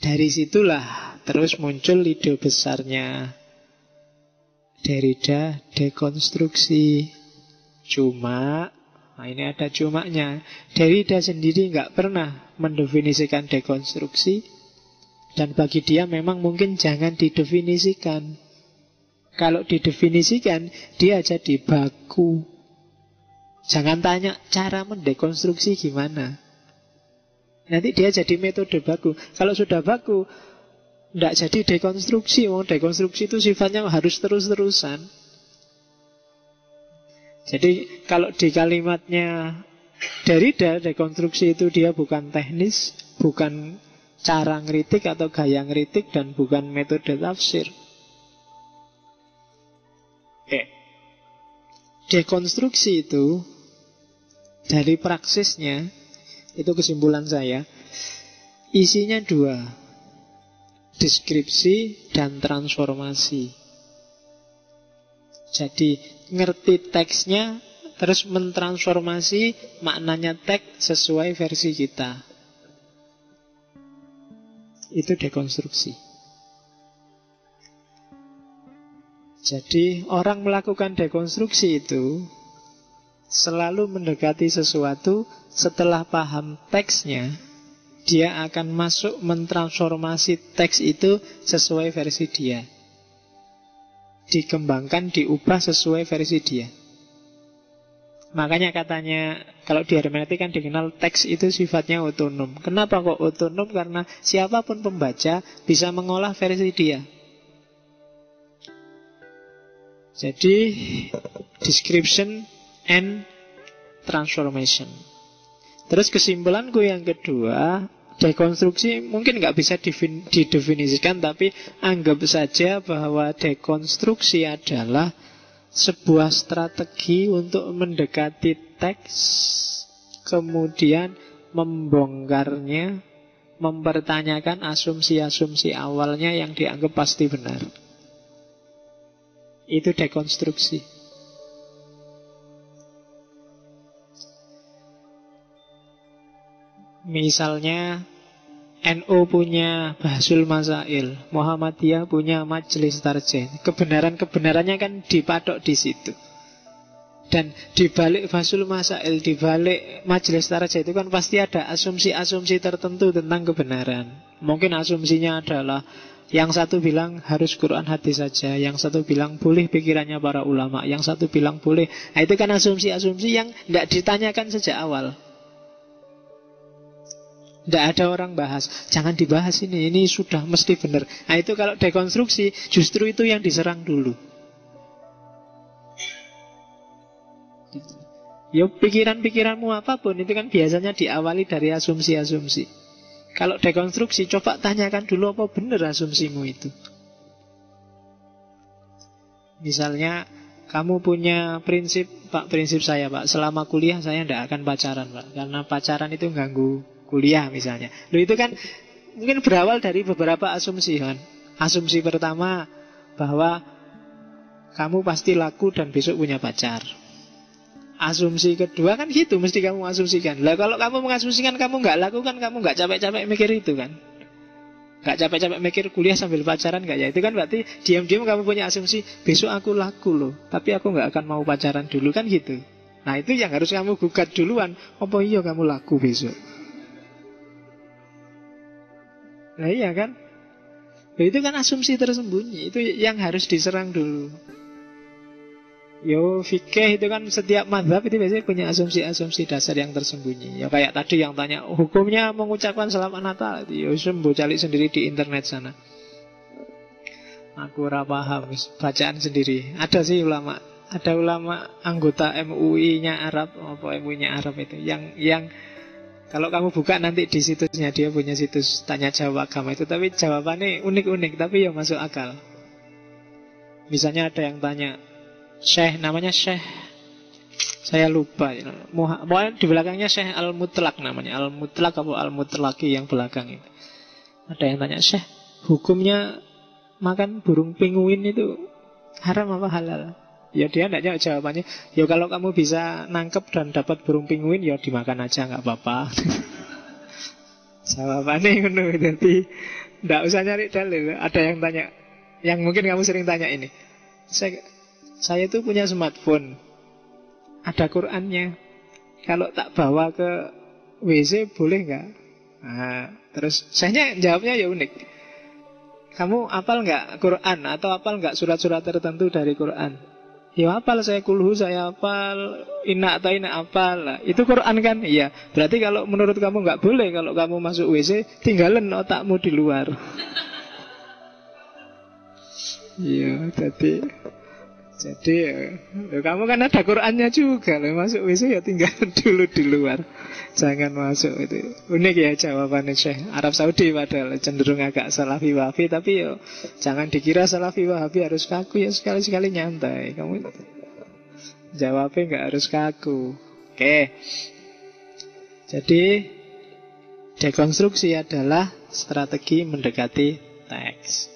Dari situlah terus muncul ide besarnya Derrida, dekonstruksi. Cuma, nah ini ada cumanya, Derrida sendiri nggak pernah mendefinisikan dekonstruksi, dan bagi dia memang mungkin jangan didefinisikan. Kalau didefinisikan, dia jadi baku. Jangan tanya cara mendekonstruksi gimana. Nanti dia jadi metode baku. Kalau sudah baku, tidak jadi dekonstruksi. Dekonstruksi itu sifatnya harus terus-terusan. Jadi kalau di kalimatnya Derrida, dekonstruksi itu dia bukan teknis, bukan cara ngeritik atau gaya ngeritik, dan bukan metode tafsir. Dekonstruksi itu dari praksisnya, itu kesimpulan saya, isinya dua, deskripsi dan transformasi. Jadi ngerti teksnya, terus mentransformasi maknanya teks sesuai versi kita. Itu dekonstruksi. Jadi orang melakukan dekonstruksi itu selalu mendekati sesuatu, setelah paham teksnya, dia akan masuk mentransformasi teks itu sesuai versi dia. Dikembangkan, diubah sesuai versi dia. Makanya katanya, kalau di hermeneutik kan dikenal teks itu sifatnya otonom. Kenapa kok otonom? Karena siapapun pembaca bisa mengolah versi dia. Jadi, description and transformation. Terus kesimpulanku yang kedua, dekonstruksi mungkin nggak bisa didefinisikan, tapi anggap saja bahwa dekonstruksi adalah sebuah strategi untuk mendekati teks, kemudian membongkarnya, mempertanyakan asumsi-asumsi awalnya yang dianggap pasti benar. Itu dekonstruksi. Misalnya NU punya Bahsul Masail, Muhammadiyah punya Majelis Tarjih. Kebenaran-kebenarannya kan dipatok di situ. Dan di balik Bahsul Masail, di balik Majelis Tarjih itu kan pasti ada asumsi-asumsi tertentu tentang kebenaran. Mungkin asumsinya adalah yang satu bilang harus Quran hadis saja, yang satu bilang boleh pikirannya para ulama, yang satu bilang boleh. Nah, itu kan asumsi-asumsi yang tidak ditanyakan sejak awal. Tidak ada orang bahas, jangan dibahas ini sudah mesti benar. Nah itu kalau dekonstruksi, justru itu yang diserang dulu. Ya pikiran-pikiranmu apapun, itu kan biasanya diawali dari asumsi-asumsi. Kalau dekonstruksi, coba tanyakan dulu apa benar asumsimu itu. Misalnya, kamu punya prinsip, Pak, prinsip saya Pak, selama kuliah saya tidak akan pacaran Pak, karena pacaran itu ganggu kuliah misalnya. Loh itu kan mungkin berawal dari beberapa asumsi kan. Asumsi pertama bahwa kamu pasti laku dan besok punya pacar. Asumsi kedua kan gitu, mesti kamu asumsikan. Lah kalau kamu mengasumsikan kamu nggak laku kan, kamu nggak capek-capek mikir itu kan. Nggak capek-capek mikir kuliah sambil pacaran nggak ya. Itu kan berarti diam-diam kamu punya asumsi besok aku laku loh, tapi aku nggak akan mau pacaran dulu kan gitu. Nah itu yang harus kamu gugat duluan. Apa iya kamu laku besok? Nah iya kan. Nah, itu kan asumsi tersembunyi. Itu yang harus diserang dulu. Yo fikih itu kan setiap mazhab itu biasanya punya asumsi-asumsi dasar yang tersembunyi. Ya kayak tadi yang tanya hukumnya mengucapkan selamat Natal. Yo sembuh cari sendiri di internet sana. Aku ora paham, bacaan sendiri. Ada sih ulama, ada ulama anggota MUI-nya Arab, apa MUI-nya Arab itu yang kalau kamu buka nanti di situsnya, dia punya situs tanya jawab agama itu, tapi jawabannya unik-unik, tapi ya masuk akal. Misalnya ada yang tanya, Syekh, namanya Syekh, saya lupa, pokoknya di belakangnya Syekh Al-Mutlaq namanya, Al-Mutlaq apa Al-Mutlaqi yang belakang itu. Ada yang tanya, Syekh, hukumnya makan burung penguin itu haram apa halal? Ya dia tidak jawab jawabannya. Ya kalau kamu bisa nangkep dan dapat burung penguin, ya dimakan aja nggak apa-apa. Jawabannya ngono. Jadi ndak usah nyari dalil. Ada yang tanya, yang mungkin kamu sering tanya ini. Saya tuh punya smartphone, ada Qurannya. Kalau tak bawa ke WC boleh nggak? Nah, terus saya jawabnya ya unik. Kamu hafal nggak Quran atau hafal nggak surat-surat tertentu dari Quran? Ya hafal, saya kulhu, saya hafal, inna atau inna hafal lah. Itu Quran kan? Iya. Berarti kalau menurut kamu nggak boleh kalau kamu masuk WC, tinggalin otakmu di luar. Iya, jadi ya, kamu kan ada Qurannya juga loh. Masuk WC ya tinggal dulu di luar. Jangan masuk itu. Unik ya jawabannya Syekh. Arab Saudi padahal cenderung agak Salafi Wahabi. Tapi yo jangan dikira Salafi Wahabi harus kaku ya. Sekali-sekali nyantai. Kamu jawabnya nggak harus kaku. Oke. Jadi dekonstruksi adalah strategi mendekati teks.